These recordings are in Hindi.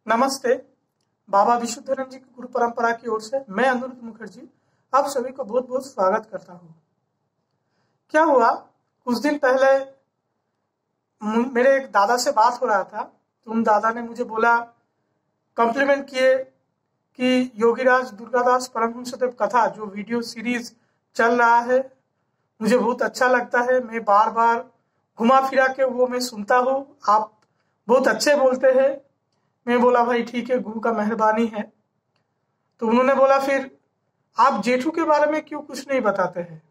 नमस्ते। बाबा विशुद्धानंद जी की गुरु परंपरा की ओर से मैं अनुरुद्ध मुखर्जी आप सभी को बहुत बहुत स्वागत करता हूँ। क्या हुआ, कुछ दिन पहले मेरे एक दादा से बात हो रहा था, तो उन दादा ने मुझे बोला, कॉम्प्लीमेंट किए कि योगीराज दुर्गादास परमहंसदेव कथा जो वीडियो सीरीज चल रहा है मुझे बहुत अच्छा लगता है। मैं बार बार घुमा फिरा के वो मैं सुनता हूँ, आप बहुत अच्छे बोलते हैं। मैं बोला भाई ठीक है, गुरु का मेहरबानी है। तो उन्होंने बोला फिर आप जेठू के बारे में क्यों कुछ नहीं बताते हैं,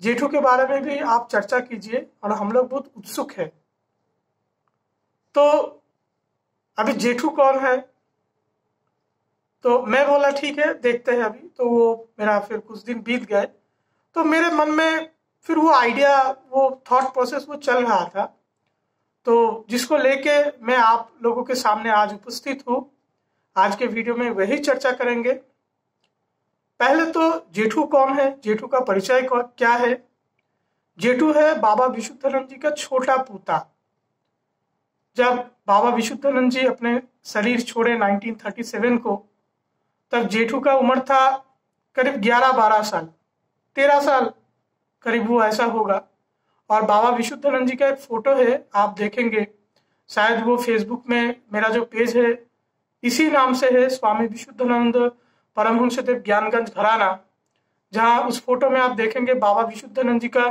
जेठू के बारे में भी आप चर्चा कीजिए और हम लोग बहुत उत्सुक है। तो अभी जेठू कौन है, तो मैं बोला ठीक है देखते हैं अभी। तो वो मेरा फिर कुछ दिन बीत गए तो मेरे मन में फिर वो आइडिया, वो थॉट प्रोसेस वो चल रहा था, तो जिसको लेके मैं आप लोगों के सामने आज उपस्थित हूँ। आज के वीडियो में वही चर्चा करेंगे। पहले तो जेठू कौन है, जेठू का परिचय क्या है। जेठू है बाबा विशुद्धानंद जी का छोटा पोता। जब बाबा विशुद्धानंद जी अपने शरीर छोड़े 1937 को, तब जेठू का उम्र था करीब 11-12 साल, 13 साल करीब वो ऐसा होगा। और बाबा विशुद्धानंद जी का एक फोटो है, आप देखेंगे शायद वो फेसबुक में, मेरा जो पेज है इसी नाम से है, स्वामी विशुद्धानंद परमहंसदेव ज्ञानगंज घराना। जहां उस फोटो में आप देखेंगे बाबा विशुद्धानंद जी का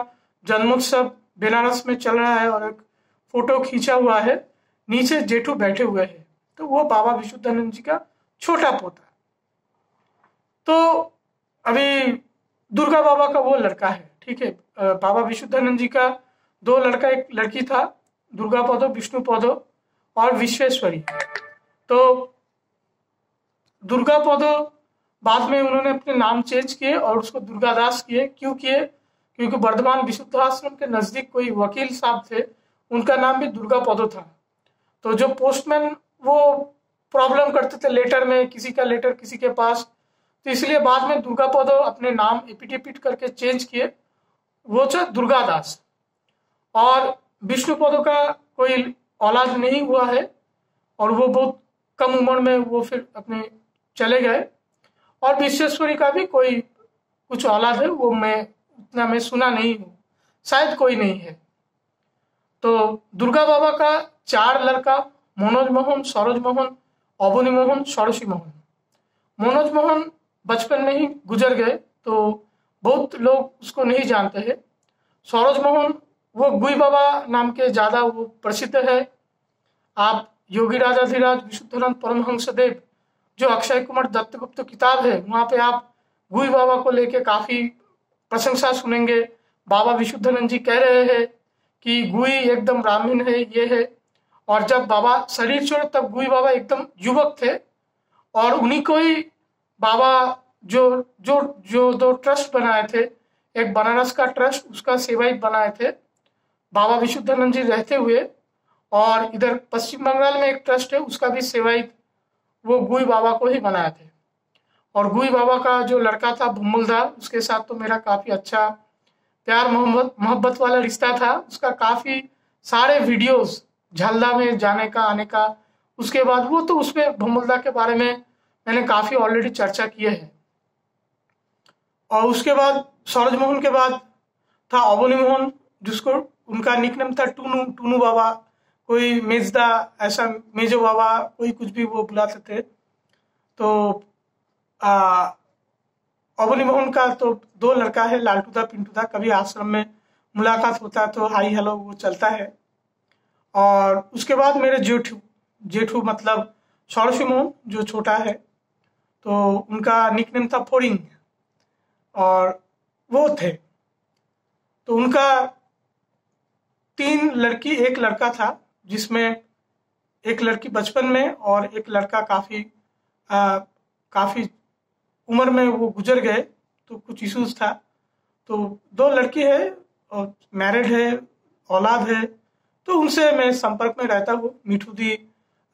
जन्मोत्सव बेनारस में चल रहा है और एक फोटो खींचा हुआ है, नीचे जेठू बैठे हुए हैं। तो वो बाबा विशुद्धानंद जी का छोटा पोता। तो अभी दुर्गा बाबा का वो लड़का है, ठीक है। बाबा विशुद्धानंद जी का दो लड़का, एक लड़की था, दुर्गा पदो, विष्णु पदो और विश्वेश्वरी। तो दुर्गा पदो बाद में उन्होंने अपने नाम चेंज किए और उसको दुर्गादास किए। क्यों किए? क्योंकि वर्धमान विशुद्ध आश्रम के नजदीक कोई वकील साहब थे, उनका नाम भी दुर्गा पदो था। तो जो पोस्टमैन वो प्रॉब्लम करते थे लेटर में, किसी का लेटर किसी के पास, तो इसलिए बाद में दुर्गा पदो अपने नाम एपिडेविट करके चेंज किए, वो था दुर्गादास। और विष्णु पदो का कोई औलाद नहीं हुआ है और वो बहुत कम उम्र में वो फिर अपने चले गए। और विश्वेश्वरी का भी कोई कुछ औलाद है, वो मैं सुना नहीं हूँ, शायद कोई नहीं है। तो दुर्गा बाबा का 4 लड़का, मनोज मोहन, सरोज मोहन, अवनी मोहन, षोडशी मोहन। मनोज मोहन बचपन में ही गुजर गए, तो बहुत लोग उसको नहीं जानते हैं। सरोज मोहन वो गुई बाबा नाम के ज्यादा वो प्रसिद्ध है। आप योगी राजाधिराज विशुद्धानंद परमहंसदेव जो अक्षय कुमार दत्तगुप्त किताब है, वहां पे आप गुई बाबा को लेके काफी प्रशंसा सुनेंगे। बाबा विशुद्धानंद जी कह रहे हैं कि गुई एकदम ब्राह्मण है, ये है। और जब बाबा शरीर छोड़े तब गुई बाबा एकदम युवक थे और उन्हीं को ही बाबा जो जो जो 2 ट्रस्ट बनाए थे, एक बनारस का ट्रस्ट, उसका सेवायत बनाए थे बाबा विशुद्धानंद जी रहते हुए, और इधर पश्चिम बंगाल में एक ट्रस्ट है, उसका भी सेवायत वो गुई बाबा को ही बनाए थे। और गुई बाबा का जो लड़का था भुम्मुलदार, उसके साथ तो मेरा काफी अच्छा प्यार मोहब्बत वाला रिश्ता था। उसका काफी सारे वीडियोस झलदा में जाने का, आने का, उसके बाद वो तो उसमें भुम्मुलदा के बारे में मैंने काफी ऑलरेडी चर्चा किए है। और उसके बाद सरोज मोहन के बाद था अवनी मोहन, जिसको उनका निकनेम था टूनू, टूनू बाबा, कोई मेजदा, ऐसा मेजो बाबा, कोई कुछ भी वो बुलाते थे। तो अवनी मोहन का तो 2 लड़का है, लालटूदा पिंटूदा। कभी आश्रम में मुलाकात होता है तो हाई हेलो वो चलता है। और उसके बाद मेरे जेठू, जेठू मतलब षोडशी मोहन जो छोटा है, तो उनका निकनेम था फोरिंग और वो थे। तो उनका 3 लड़की, 1 लड़का था, जिसमें एक लड़की बचपन में और एक लड़का काफी उम्र में वो गुजर गए, तो कुछ इश्यूज था। तो 2 लड़की है और मैरिड है, औलाद है, तो उनसे मैं संपर्क में रहता हूँ। मिठू दी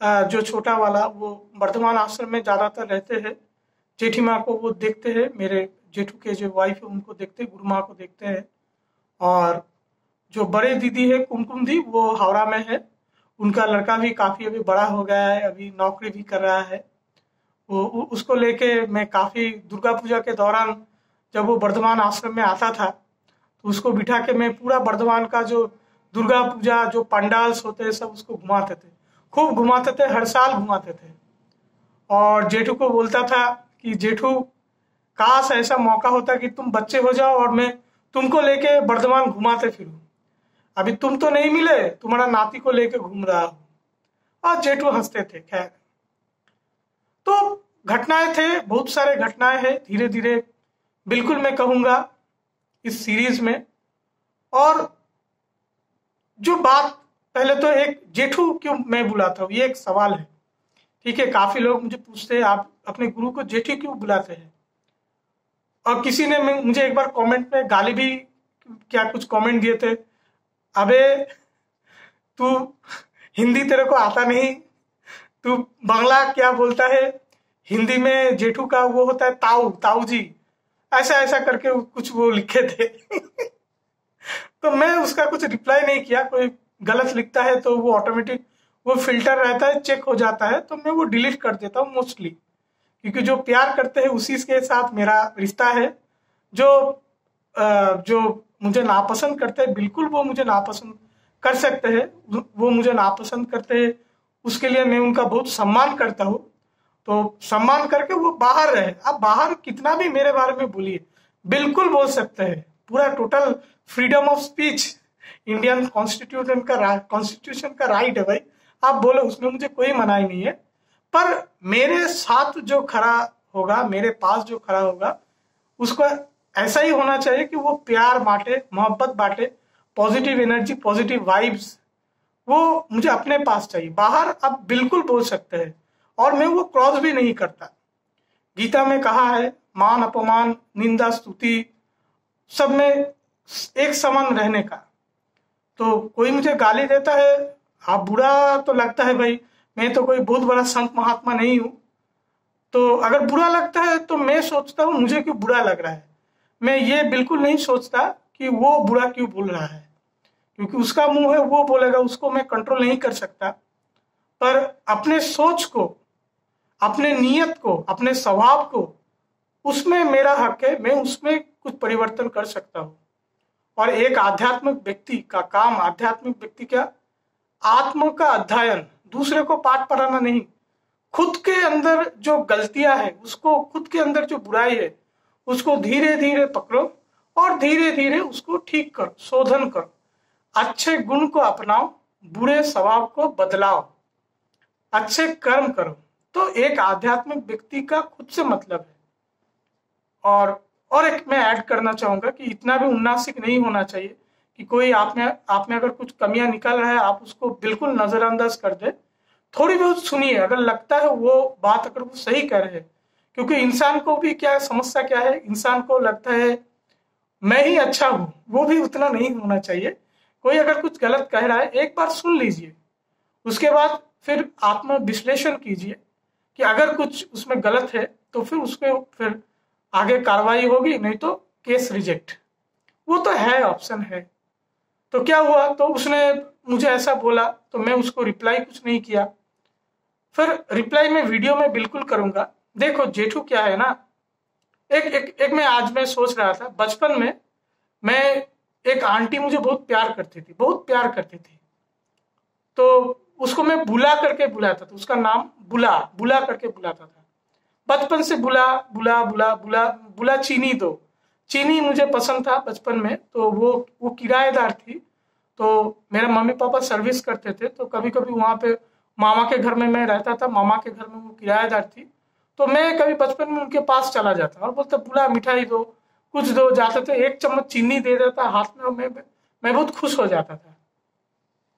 जो छोटा वाला, वो वर्धमान आश्रम में ज्यादातर रहते हैं। जेठी माँ को वो देखते हैं, मेरे जेठू के जो वाइफ है उनको देखते हैं, गुरु माँ को देखते हैं। और जो बड़े दीदी है कुमकुम दी, वो हावड़ा में है, उनका लड़का भी काफी अभी बड़ा हो गया है, अभी नौकरी भी कर रहा है। उसको लेके मैं काफी दुर्गा पूजा के दौरान जब वो बर्धमान आश्रम में आता था तो उसको बिठा के मैं पूरा बर्धमान का जो दुर्गा पूजा जो पंडाल्स होते हैं सब उसको घुमाते थे, खूब घुमाते थे, हर साल घुमाते थे। और जेठू को बोलता था कि जेठू काश ऐसा मौका होता कि तुम बच्चे हो जाओ और मैं तुमको लेके बर्धमान घुमाते फिरूं। अभी तुम तो नहीं मिले, तुम्हारा नाती को लेके घूम रहा हूं। और जेठू हंसते थे। खैर, तो घटनाएं थे, बहुत सारे घटनाएं हैं, धीरे धीरे बिल्कुल मैं कहूंगा इस सीरीज में। और जो बात पहले तो एक जेठू क्यों मैं बुलाता हूँ ये एक सवाल है, ठीक है। काफी लोग मुझे पूछते हैं आप अपने गुरु को जेठू क्यों बुलाते हैं। और किसी ने मुझे एक बार कमेंट में गाली भी क्या कुछ कमेंट दिए थे, अबे तू हिंदी तेरे को आता नहीं, तू बांग्ला क्या बोलता है, हिंदी में जेठू का वो होता है ताऊ, ताऊ जी, ऐसा ऐसा करके कुछ वो लिखे थे। तो मैं उसका कुछ रिप्लाई नहीं किया। कोई गलत लिखता है तो वो ऑटोमेटिक वो फिल्टर रहता है, चेक हो जाता है, तो मैं वो डिलीट कर देता हूँ मोस्टली, क्योंकि जो प्यार करते हैं उसी के साथ मेरा रिश्ता है। जो मुझे नापसंद करते हैं बिल्कुल वो मुझे नापसंद कर सकते हैं, वो मुझे नापसंद करते हैं उसके लिए मैं उनका बहुत सम्मान करता हूँ। तो सम्मान करके वो बाहर रहे। अब बाहर कितना भी मेरे बारे में बोलिए, बिल्कुल बोल सकते हैं, पूरा total freedom of speech Indian constitution का राइट है भाई, आप बोलो, उसमें मुझे कोई मनाही नहीं है। पर मेरे साथ जो खड़ा होगा, मेरे पास जो खड़ा होगा, उसको ऐसा ही होना चाहिए कि वो प्यार बांटे, मोहब्बत बांटे, पॉजिटिव एनर्जी, पॉजिटिव वाइब्स, वो मुझे अपने पास चाहिए। बाहर आप बिल्कुल बोल सकते हैं और मैं वो क्रॉस भी नहीं करता। गीता में कहा है मान अपमान निंदा स्तुति सब में एक समान रहने का। तो कोई मुझे गाली देता है, आप बुरा तो लगता है भाई, मैं तो कोई बहुत बड़ा संत महात्मा नहीं हूं, तो अगर बुरा लगता है तो मैं सोचता हूँ मुझे क्यों बुरा लग रहा है। मैं ये बिल्कुल नहीं सोचता कि वो बुरा क्यों बोल रहा है, क्योंकि उसका मुंह है, वो बोलेगा, उसको मैं कंट्रोल नहीं कर सकता। पर अपने सोच को, अपने नियत को, अपने स्वभाव को, उसमें मेरा हक है, मैं उसमें कुछ परिवर्तन कर सकता हूँ। और एक आध्यात्मिक व्यक्ति का काम, आध्यात्मिक व्यक्ति क्या, आत्म का अध्ययन, दूसरे को पाठ पढ़ाना नहीं, खुद के अंदर जो गलतियां है उसको, खुद के अंदर जो बुराई है उसको धीरे धीरे पकड़ो और धीरे धीरे उसको ठीक करो, शोधन करो, अच्छे गुण को अपनाओ, बुरे स्वभाव को बदलाओ, अच्छे कर्म करो। तो एक आध्यात्मिक व्यक्ति का खुद से मतलब है। और एक मैं ऐड करना चाहूंगा कि इतना भी उन्नासिक नहीं होना चाहिए कि कोई आप में अगर कुछ कमियां निकल रहा है आप उसको बिल्कुल नजरअंदाज कर दे। थोड़ी बहुत सुनिए, अगर लगता है वो बात अगर वो सही कह रहे हैं, क्योंकि इंसान को भी क्या समस्या क्या है, इंसान को लगता है मैं ही अच्छा हूं, वो भी उतना नहीं होना चाहिए। कोई अगर कुछ गलत कह रहा है एक बार सुन लीजिए, उसके बाद फिर आत्म विश्लेषण कीजिए कि अगर कुछ उसमें गलत है तो फिर उसके फिर आगे कार्रवाई होगी, नहीं तो केस रिजेक्ट, वो तो है, ऑप्शन है। तो क्या हुआ, तो उसने मुझे ऐसा बोला तो मैं उसको रिप्लाई कुछ नहीं किया। फिर रिप्लाई मैं वीडियो में बिल्कुल करूंगा। देखो जेठू क्या है ना, एक मैं सोच रहा था, बचपन में मैं, एक आंटी मुझे बहुत प्यार करती थी, बहुत प्यार करती थी, तो उसको मैं बुला करके बुलाता था, उसका नाम बुला बुला करके बुलाता था बचपन से। बुला बुला बुला बुला बुला चीनी दो, चीनी मुझे पसंद था बचपन में। तो वो किराएदार थी, तो मेरे मम्मी पापा सर्विस करते थे, तो कभी कभी वहां पे मामा के घर में मैं रहता था, मामा के घर में वो किराएदार थी, तो मैं कभी बचपन में उनके पास चला जाता और बोलता बुला मिठाई दो, कुछ दो, जाते थे, एक चम्मच चीनी दे देता हाथ में, मैं बहुत खुश हो जाता था।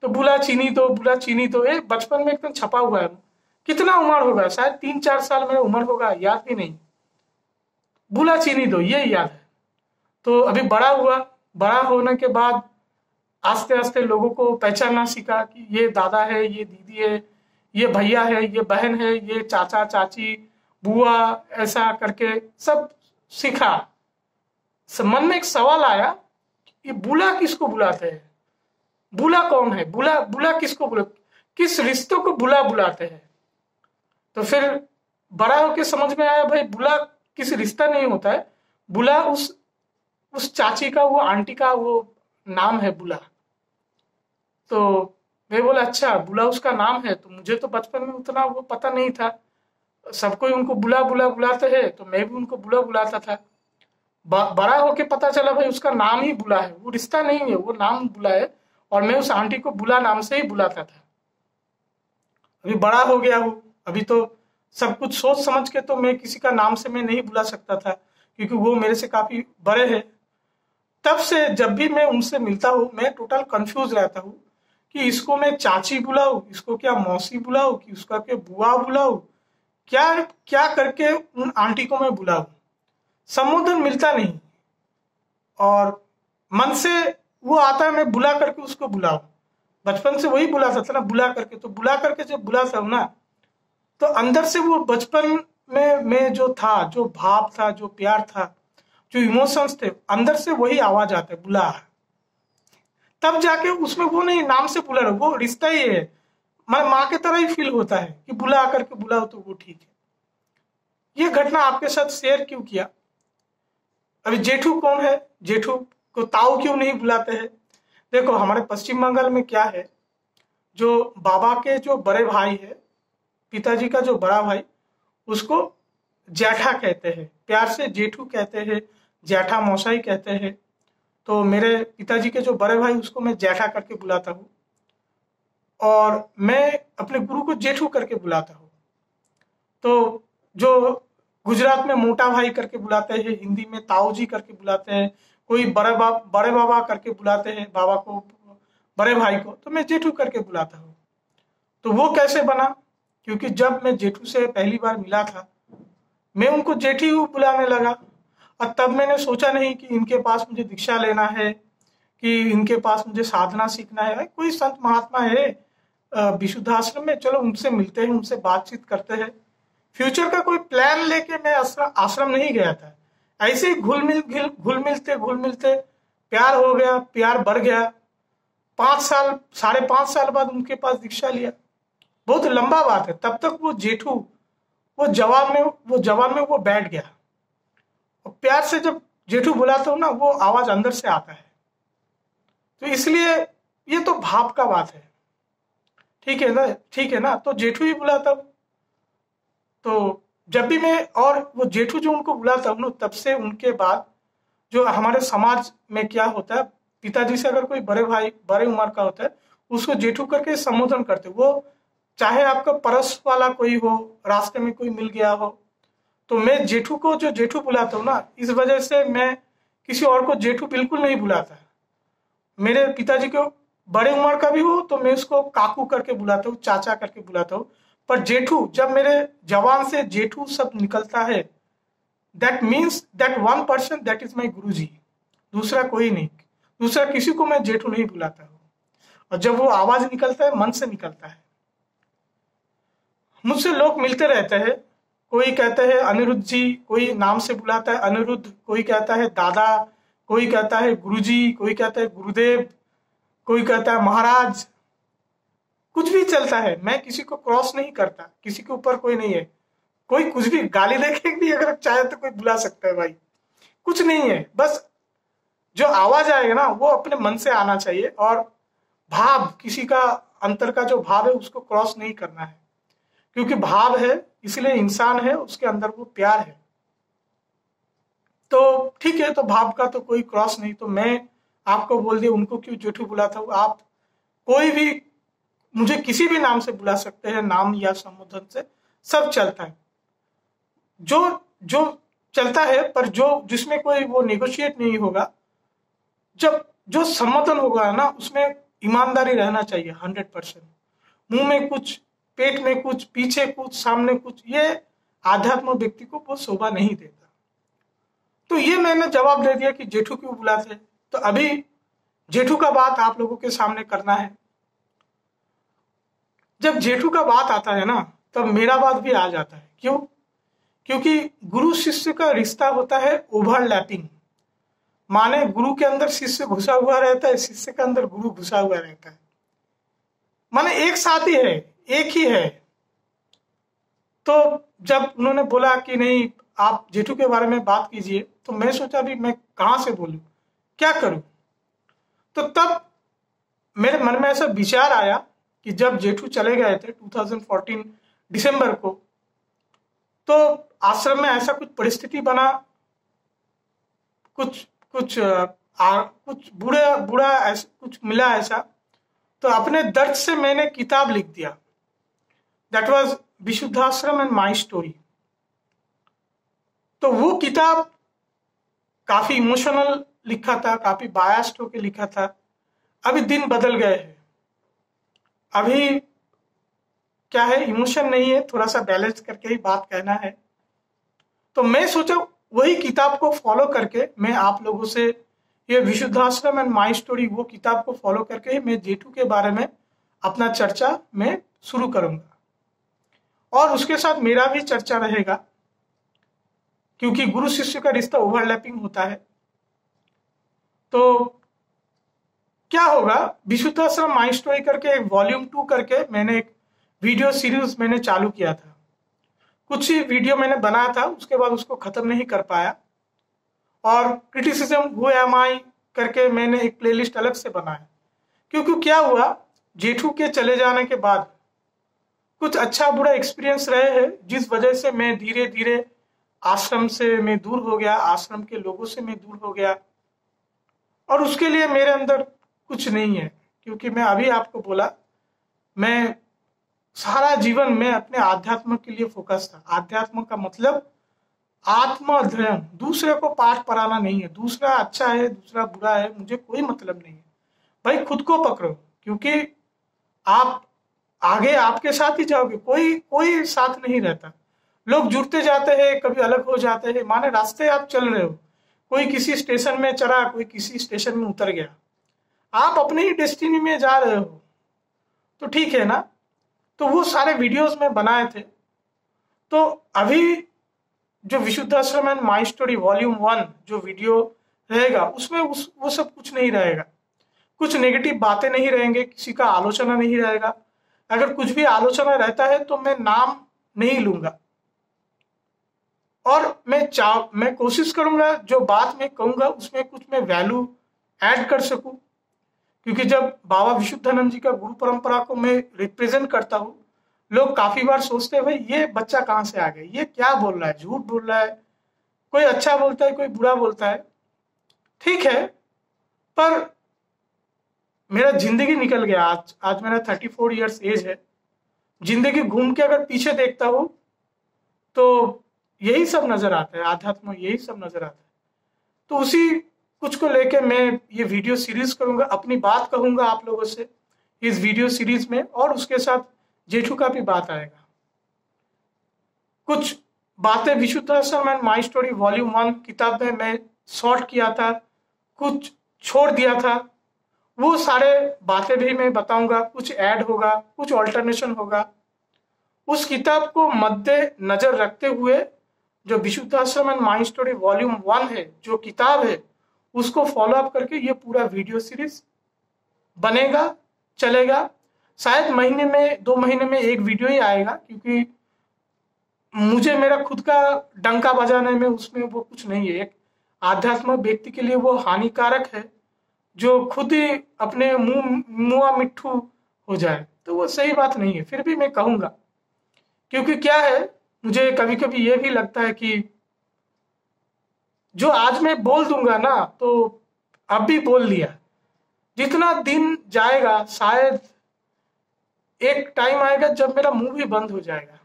तो बुला चीनी दो, बुला चीनी दो, एक बचपन में एकदम छपा हुआ है। कितना उम्र होगा, शायद 3-4 साल मेरा उम्र होगा, याद भी नहीं, बुला चीनी दो ये याद है। तो अभी बड़ा हुआ, बड़ा होने के बाद आस्ते आस्ते लोगों को पहचानना सीखा कि ये दादा है, ये दीदी है, ये भैया है, ये बहन है, ये चाचा चाची बुआ, ऐसा करके सब सीखा। मन में एक सवाल आया, ये बुला किसको बुलाते हैं, बुला कौन है, बुला बुला किसको बुला, किस रिश्तों को बुला बुलाते हैं। तो फिर बड़ा होके समझ में आया भाई बुला किसी रिश्ता नहीं होता है, बुला उस चाची का, वो आंटी का वो नाम है बुला। तो मैं बोला अच्छा बुला उसका नाम है, तो मुझे तो बचपन में उतना वो पता नहीं था, सब कोई उनको बुला बुला बुलाते हैं तो मैं भी उनको बुला बुलाता था। बड़ा होके पता चला भाई उसका नाम ही बुला है, वो रिश्ता नहीं है, वो नाम बुला है, और मैं उस आंटी को बुला नाम से ही बुलाता था। अभी बड़ा हो गया हूँ, अभी तो सब कुछ सोच समझ के तो मैं किसी का नाम से मैं नहीं बुला सकता था, क्योंकि वो मेरे से काफी बड़े हैं। तब से जब भी मैं उनसे मिलता हूँ मैं टोटल कंफ्यूज रहता हूँ कि इसको मैं चाची बुलाऊं, इसको क्या मौसी बुलाऊं, कि उसका क्या बुआ बुलाऊं, क्या क्या करके उन आंटी को मैं बुलाऊं। संबोधन मिलता नहीं, और मन से वो आता है मैं बुला करके उसको बुलाऊं। बचपन से वही बुलाता था ना, बुला करके, तो बुला करके जब बुलाता हूं ना, तो अंदर से वो बचपन में जो था, जो भाव था, जो प्यार था, जो इमोशंस थे, अंदर से वही आवाज आता है बुला। तब जाके उसमें वो नहीं नाम से बुला रहा, वो रिश्ता ही है, मैं माँ की तरह ही फील होता है कि बुला करके बुलाओ तो वो ठीक है। ये घटना आपके साथ शेयर क्यों किया। अभी जेठू कौन है, जेठू को ताऊ क्यों नहीं बुलाते हैं। देखो हमारे पश्चिम बंगाल में क्या है, जो बाबा के जो बड़े भाई है, पिताजी का जो बड़ा भाई, उसको जेठा कहते हैं, प्यार से जेठू कहते हैं, जेठा मौसाई कहते हैं। तो मेरे पिताजी के जो बड़े भाई उसको मैं जेठा करके बुलाता हूँ, और मैं अपने गुरु को जेठू करके बुलाता हूँ। तो जो गुजरात में मोटा भाई करके बुलाते हैं, हिंदी में ताऊ जी करके बुलाते हैं, कोई बड़े बाबा करके बुलाते हैं बाबा को, बड़े भाई को, तो मैं जेठू करके बुलाता हूँ। तो वो कैसे बना, क्योंकि जब मैं जेठू से पहली बार मिला था मैं उनको जेठी बुलाने लगा, और तब मैंने सोचा नहीं कि इनके पास मुझे दीक्षा लेना है, कि इनके पास मुझे साधना सीखना है। कोई संत महात्मा है विशुद्धाश्रम में, चलो उनसे मिलते हैं, उनसे बातचीत करते हैं। फ्यूचर का कोई प्लान लेके मैं आश्रम नहीं गया था, ऐसे ही घुल मिलते प्यार हो गया, प्यार बढ़ गया। 5 साल 5.5 साल बाद उनके पास दीक्षा लिया, बहुत लंबा बात है। तब तक वो जेठू वो जवान में वो बैठ गया, और प्यार से जब जेठू बुलाता हूँ ना, वो आवाज अंदर से आता है। तो इसलिए ये तो भाव का बात है, ठीक है ना, ठीक है ना। तो जेठू ही बुलाता हूँ। तो जब भी मैं, और वो जेठू जो उनको बुलाता हूँ ना, तब से उनके बाद जो हमारे समाज में क्या होता है, पिताजी से अगर कोई बड़े भाई बड़े उम्र का होता है उसको जेठू करके संबोधन करते, वो चाहे आपका परस वाला कोई हो, रास्ते में कोई मिल गया हो। तो मैं जेठू को जो जेठू बुलाता हूँ ना, इस वजह से मैं किसी और को जेठू बिल्कुल नहीं बुलाता। मेरे पिताजी को बड़े उम्र का भी हो तो मैं उसको काकू करके बुलाता हूँ, चाचा करके बुलाता हूँ। पर जेठू, जब मेरे जवान से जेठू शब्द निकलता है, that means that one person, that is my गुरु जी, दूसरा कोई नहीं, दूसरा किसी को मैं जेठू नहीं बुलाता हूँ। और जब वो आवाज निकलता है मन से निकलता है। मुझसे लोग मिलते रहते हैं, कोई कहते हैं अनिरुद्ध जी, कोई नाम से बुलाता है अनिरुद्ध, कोई कहता है दादा, कोई कहता है गुरुजी, कोई कहता है गुरुदेव, कोई कहता है महाराज, कुछ भी चलता है। मैं किसी को क्रॉस नहीं करता, किसी के ऊपर कोई नहीं है। कोई कुछ भी गाली देके भी अगर चाहे तो कोई बुला सकता है भाई, कुछ नहीं है। बस जो आवाज आएगा ना वो अपने मन से आना चाहिए, और भाव, किसी का अंतर का जो भाव है उसको क्रॉस नहीं करना है, क्योंकि भाव है इसलिए इंसान है, उसके अंदर वो प्यार है। तो ठीक है, तो भाव का तो कोई क्रॉस नहीं। तो मैं आपको बोल दिया उनको क्यों जेठू बुलाता हूँ। आप कोई भी मुझे किसी भी नाम से बुला सकते हैं, नाम या संबोधन से सब चलता है, जो जो चलता है। पर जो जिसमें कोई वो नेगोशिएट नहीं होगा, जब जो संबोधन होगा ना उसमें ईमानदारी रहना चाहिए 100%। मुंह में कुछ, पेट में कुछ, पीछे कुछ, सामने कुछ, ये आध्यात्म व्यक्ति को वो शोभा नहीं देता। तो ये मैंने जवाब दे दिया कि जेठू क्यों बुलाते। तो अभी जेठू का बात आप लोगों के सामने करना है। जब जेठू का बात आता है ना, तब मेरा बात भी आ जाता है। क्यों? क्योंकि गुरु शिष्य का रिश्ता होता है ओवरलैपिंग, माने गुरु के अंदर शिष्य घुसा हुआ रहता है, शिष्य के अंदर गुरु घुसा हुआ रहता है। माने एक साथ ही है, एक ही है। तो जब उन्होंने बोला कि नहीं आप जेठू के बारे में बात कीजिए, तो मैं सोचा भी मैं कहाँ से बोलूं, क्या करूं। तो तब मेरे मन में ऐसा विचार आया कि जब जेठू चले गए थे 2014 दिसंबर को, तो आश्रम में ऐसा कुछ परिस्थिति बना, कुछ कुछ कुछ बुरा बुरा ऐसा कुछ मिला ऐसा। तो अपने दर्द से मैंने किताब लिख दिया, that was Vishuddhashram and my story. तो वो किताब काफी इमोशनल लिखा था, काफी बायस्ड होके लिखा था। अभी दिन बदल गए हैं, अभी क्या है, इमोशन नहीं है, थोड़ा सा बैलेंस करके ही बात कहना है। तो मैं सोचा वही किताब को फॉलो करके मैं आप लोगों से ये विशुद्धाश्रम एंड माई स्टोरी, वो किताब को फॉलो करके ही मैं जेठू के बारे में अपना चर्चा मैं शुरू करूंगा। और उसके साथ मेरा भी चर्चा रहेगा, क्योंकि गुरु शिष्य का रिश्ता ओवरलैपिंग होता है। तो क्या होगा, विशुद्धाश्रम माई स्टोरी करके एक वॉल्यूम 2 करके मैंने एक वीडियो सीरीज मैंने चालू किया था। कुछ ही वीडियो मैंने बनाया था, उसके बाद उसको खत्म नहीं कर पाया। और क्रिटिसिज्म हु एम आई करके मैंने एक प्लेलिस्ट अलग से बनाया, क्योंकि क्या हुआ, जेठू के चले जाने के बाद कुछ अच्छा बुरा एक्सपीरियंस रहे हैं, जिस वजह से मैं धीरे धीरे आश्रम से मैं दूर हो गया, आश्रम के लोगों से मैं दूर हो गया। और उसके लिए मेरे अंदर कुछ नहीं है, क्योंकि मैं अभी आपको बोला, मैं सारा जीवन में अपने आध्यात्म के लिए फोकस था। आध्यात्म का मतलब आत्म अध्ययन, दूसरे को पाठ पढ़ाना नहीं है। दूसरा अच्छा है, दूसरा बुरा है, मुझे कोई मतलब नहीं है। भाई खुद को पकड़ो, क्योंकि आप आगे आपके साथ ही जाओगे, कोई कोई साथ नहीं रहता। लोग जुड़ते जाते हैं, कभी अलग हो जाते हैं। माने रास्ते आप चल रहे हो, कोई किसी स्टेशन में चढ़ा, कोई किसी स्टेशन में उतर गया, आप अपने ही डेस्टिनी में जा रहे हो, तो ठीक है ना। तो वो सारे वीडियोस में बनाए थे। तो अभी जो विशुद्धाश्रम एंड माई स्टोरी वॉल्यूम 1 जो वीडियो रहेगा, उसमें वो सब कुछ नहीं रहेगा। कुछ नेगेटिव बातें नहीं रहेंगे, किसी का आलोचना नहीं रहेगा। अगर कुछ भी आलोचना रहता है तो मैं नाम नहीं लूंगा। और मैं कोशिश करूंगा जो बात मैं कहूंगा उसमें कुछ मैं वैल्यू ऐड कर सकूं, क्योंकि जब बाबा विशुद्धानंद जी का गुरु परंपरा को मैं रिप्रेजेंट करता हूं, लोग काफी बार सोचते हैं भाई ये बच्चा कहाँ से आ गया, ये क्या बोल रहा है, झूठ बोल रहा है, कोई अच्छा बोलता है, कोई बुरा बोलता है। ठीक है, पर मेरा जिंदगी निकल गया। आज मेरा 34 इयर्स एज है। जिंदगी घूम के अगर पीछे देखता हूं तो यही सब नजर आता है, आध्यात्म यही सब नजर आता है। तो उसी कुछ को लेके मैं ये वीडियो सीरीज करूंगा, अपनी बात कहूंगा आप लोगों से इस वीडियो सीरीज में, और उसके साथ जेठू का भी बात आएगा। कुछ बातें विशुद्धाश्रम एंड माई स्टोरी वॉल्यूम 1 किताब में मैं शॉर्ट किया था, कुछ छोड़ दिया था, वो सारे बातें भी मैं बताऊंगा। कुछ ऐड होगा, कुछ ऑल्टरनेशन होगा। उस किताब को मद्दे नजर रखते हुए जो विशुद्धाश्रम एंड माई स्टोरी वॉल्यूम 1 है, जो किताब है, उसको फॉलो अप करके ये पूरा वीडियो सीरीज बनेगा, चलेगा। शायद महीने में 2 महीने में एक वीडियो ही आएगा, क्योंकि मुझे मेरा खुद का डंका बजाने में उसमें वो कुछ नहीं है। एक आध्यात्मिक व्यक्ति के लिए वो हानिकारक है जो खुद ही अपने मुआ मिट्ठू हो जाए, तो वो सही बात नहीं है। फिर भी मैं कहूंगा, क्योंकि क्या है, मुझे कभी कभी ये भी लगता है कि जो आज मैं बोल दूंगा ना, तो अब भी बोल लिया, जितना दिन जाएगा शायद एक टाइम आएगा जब मेरा मुंह भी बंद हो जाएगा,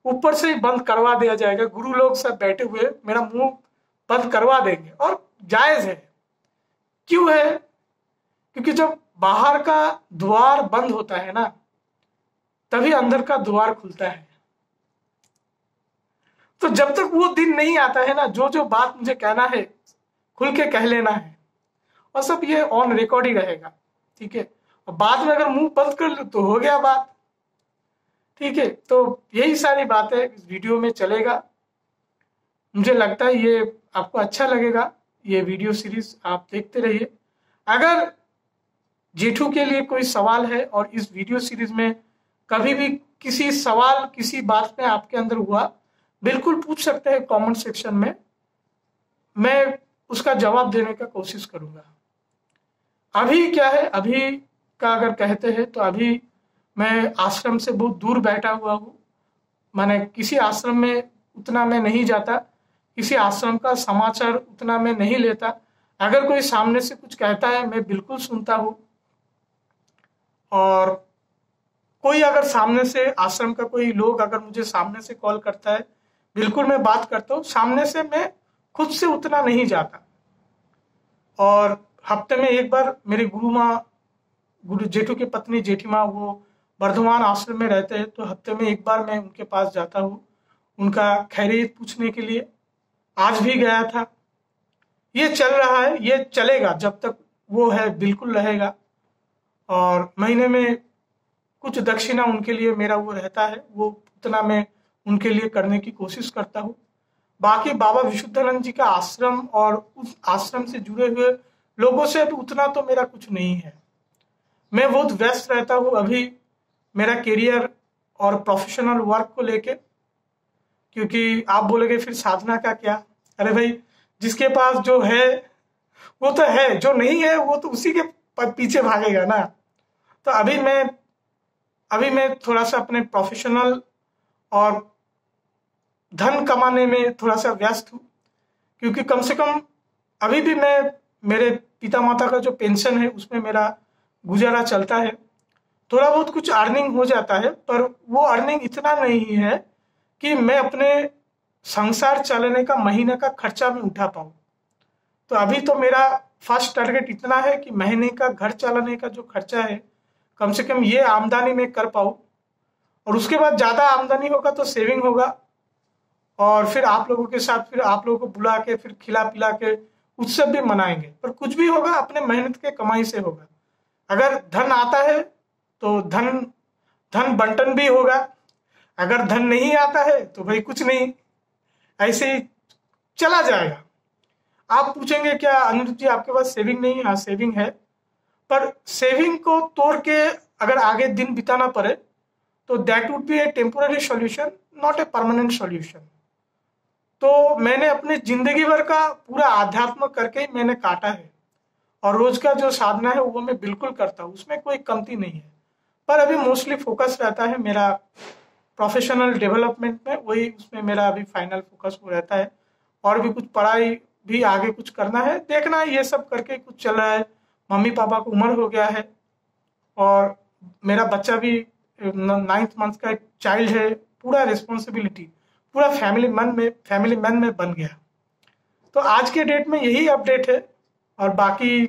ऊपर से ही बंद करवा दिया जाएगा। गुरु लोग सब बैठे हुए मेरा मुंह बंद करवा देंगे, और जायज है। क्यों है? क्योंकि जब बाहर का द्वार बंद होता है ना, तभी अंदर का द्वार खुलता है। तो जब तक वो दिन नहीं आता है ना, जो जो बात मुझे कहना है खुल के कह लेना है, और सब ये ऑन रिकॉर्ड ही रहेगा, ठीक है। और बाद में अगर मुंह बंद कर लो तो हो गया बात, ठीक है। तो यही सारी बातें इस वीडियो में चलेगा। मुझे लगता है ये आपको अच्छा लगेगा। ये वीडियो सीरीज आप देखते रहिए। अगर जेठू के लिए कोई सवाल है और इस वीडियो सीरीज में कभी भी किसी सवाल किसी बात में आपके अंदर हुआ, बिल्कुल पूछ सकते हैं कमेंट सेक्शन में, मैं उसका जवाब देने का कोशिश करूंगा। अभी क्या है, अभी का अगर कहते हैं तो अभी मैं आश्रम से बहुत दूर बैठा हुआ हूँ। मैंने किसी आश्रम में उतना मैं नहीं जाता, किसी आश्रम का समाचार उतना मैं नहीं लेता। अगर कोई सामने से कुछ कहता है मैं बिल्कुल सुनता हूँ, और कोई अगर सामने से आश्रम का कोई लोग अगर मुझे सामने से कॉल करता है, बिल्कुल मैं बात करता हूँ। सामने से मैं खुद से उतना नहीं जाता। और हफ्ते में एक बार मेरी गुरु जेठू की पत्नी जेठी माँ, वो वर्धमान आश्रम में रहते हैं, तो हफ्ते में एक बार मैं उनके पास जाता हूँ उनका खैरियत पूछने के लिए। आज भी गया था। ये चल रहा है, ये चलेगा जब तक वो है, बिल्कुल रहेगा। और महीने में कुछ दक्षिणा उनके लिए मेरा वो रहता है, वो उतना मैं उनके लिए करने की कोशिश करता हूँ। बाकी बाबा विशुद्धानंद जी का आश्रम और उस आश्रम से जुड़े हुए लोगों से अभी उतना तो मेरा कुछ नहीं है। मैं बहुत व्यस्त रहता हूँ अभी मेरा करियर और प्रोफेशनल वर्क को लेके। क्योंकि आप बोलोगे फिर साधना का क्या? अरे भाई, जिसके पास जो है वो तो है, जो नहीं है वो तो उसी के पीछे भागेगा ना। तो अभी मैं थोड़ा सा अपने प्रोफेशनल और धन कमाने में थोड़ा सा व्यस्त हूँ। क्योंकि कम से कम अभी भी मैं, मेरे पिता माता का जो पेंशन है उसमें मेरा गुजारा चलता है। थोड़ा बहुत कुछ अर्निंग हो जाता है, पर वो अर्निंग इतना नहीं है कि मैं अपने संसार चलाने का महीने का खर्चा में उठा पाऊँ। तो अभी तो मेरा फर्स्ट टारगेट इतना है कि महीने का घर चलाने का जो खर्चा है, कम से कम ये आमदनी में कर पाऊँ। और उसके बाद ज़्यादा आमदनी होगा तो सेविंग होगा, और फिर आप लोगों के साथ, फिर आप लोगों को बुला के, फिर खिला पिला के उत्सव भी मनाएंगे। पर कुछ भी होगा अपने मेहनत के कमाई से होगा। अगर धन आता है तो धन बंटन भी होगा, अगर धन नहीं आता है तो भाई कुछ नहीं, ऐसे ही चला जाएगा। आप पूछेंगे क्या अनिरुद्ध जी आपके पास सेविंग नहीं है? हाँ, सेविंग है, पर सेविंग को तोड़ के अगर आगे दिन बिताना पड़े तो that would be A temporary solution, not a permanent solution. तो मैंने अपनी जिंदगी भर का पूरा आध्यात्म करके ही मैंने काटा है, और रोज का जो साधना है वो मैं बिल्कुल करता हूँ, उसमें कोई कमती नहीं है। पर अभी मोस्टली फोकस रहता है मेरा प्रोफेशनल डेवलपमेंट में, वही उसमें मेरा अभी फाइनल फोकस वो रहता है। और भी कुछ पढ़ाई भी आगे कुछ करना है, देखना है, ये सब करके कुछ चल रहा है। मम्मी पापा को उम्र हो गया है, और मेरा बच्चा भी 9th मंथ का एक चाइल्ड है। पूरा रिस्पॉन्सिबिलिटी पूरा फैमिली मैन में बन गया। तो आज के डेट में यही अपडेट है। और बाकी